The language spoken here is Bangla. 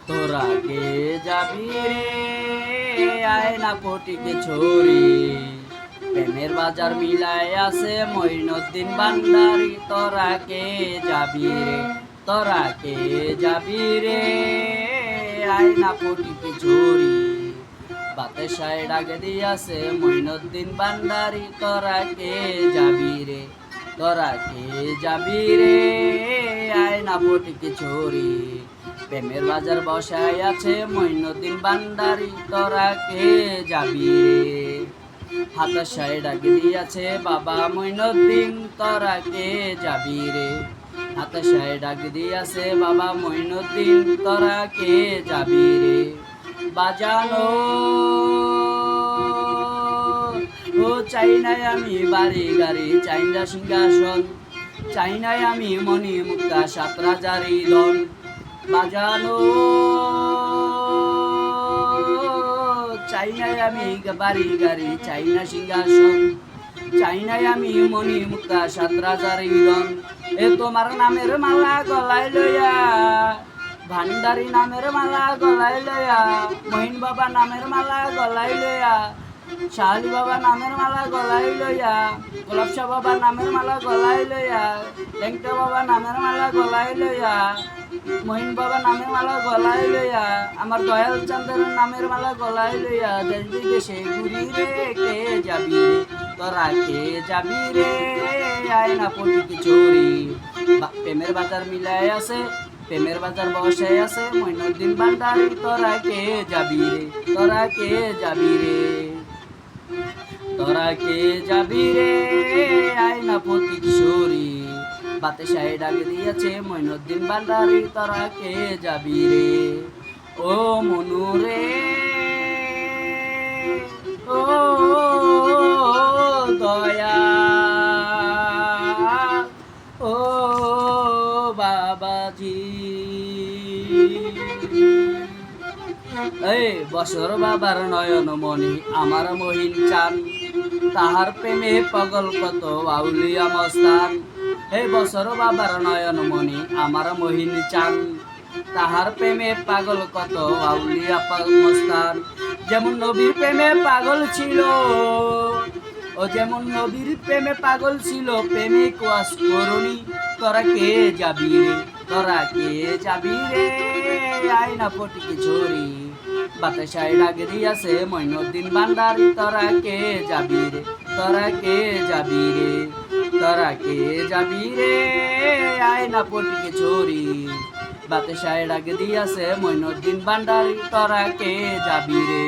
তোরা কে যাবি রে আয়না ফটিকে ছড়ি, প্রেমের বাজার মিলায় আছে মঈনুদ্দিন ভান্ডারী। তোরা কে যাবি রে, তোরা কে যাবি রে আয়না ফটিকে ছড়ি, বাতাসায় ডাক দিয়াছে মঈনুদ্দিন ভান্ডারী। তোরা কে যাবি রে, তোরা কে যাবি রে আয়না ফটিকে ছড়ি, প্রেমের বাজার বসায় আছে মঈনুদ্দিন ভান্ডারী। তোরা কে যাবি রে, বাতাসায় ডাক দিয়াছে বাবা মঈনুদ্দিন। তোরা কে যাবি রে, বাতাসায় ডাক দিয়াছে বাবা মঈনুদ্দিন। তোরা কে যাবি রে, বাজানো ও চাই নাই আমি বাড়ি গাড়ি, চাই না সিংহাসন, চাই নাই আমি মণি মুক্তা ৭ রাজারই ধন। বাজানো চাই নাই আমি বাড়ি গাড়ি, চাই না সিংহাসন, চাই নাই আমি মণি মুক্তা ৭ রাজারই ধন। এ তোমার নামের মালা গলায় লইয়া, ভান্ডারী নামের মালা গলায় লইয়া, মহিন বাবা নামের মালা গলায় লইয়া, শাহালি বাবা নামের মালা গলায় লইয়া, গোলাপ শাহ বাবা নামের মালা গলায় লইয়া, লেংটা বাবা নামের মালা গলায় লইয়া, মহিন বাবা নামের মালা গলায় লইয়া, আমার দয়াল চাঁদের নামের মালা গলায় লইয়া, দেশ বিদেশে ঘুরি রে কে যাবি রে, তোরা কে যাবি রে আয়না ফটিকে ছড়ি, প্রেমের বাজার মিলায় আছে, প্রেমের বাজার বসায় আছে মঈনুদ্দিন ভান্ডারী। তোরা কে যাবি রে, তোরা কে যাবি রে, তোরা কে যাবি রে আয়না ফটিকে ছড়ি, বাতাসায় ডাক দিয়েছে মঈনুদ্দিন ভান্ডারী। তোরা কে যাবি রে, ও মনু রে ও দয়া ও বাবাজি। এই বছর বাবার নয়ন মণি আমার মহিন চান, তাহার প্রেমে পাগল কত আউলিয়া মস্তান। এই বছর বাবার নয়ন মণি আমার মহিন চান, তাহার প্রেমে পাগল কত আউলিয়া মস্তান। যেমন নবীর প্রেমে পাগল ছিল, ও যেমন নবীর প্রেমে পাগল ছিল প্রেমিক ওয়াস করুণী। তোরা কে যাবি রে, তোরা কে যাবি রে আয়না ফটিকে ছড়ি, বাতাসায় ডাক দিয়াছে মঈনুদ্দিন ভান্ডারী। তোরা কে যাবি রে, তোরা কে যাবি রে, তোরা কে যাবি রে আয়না ফটিকে ছড়ি, বাতাসায় ডাক দিয়াছে মঈনুদ্দিন ভান্ডারী। তোরা কে যাবি রে।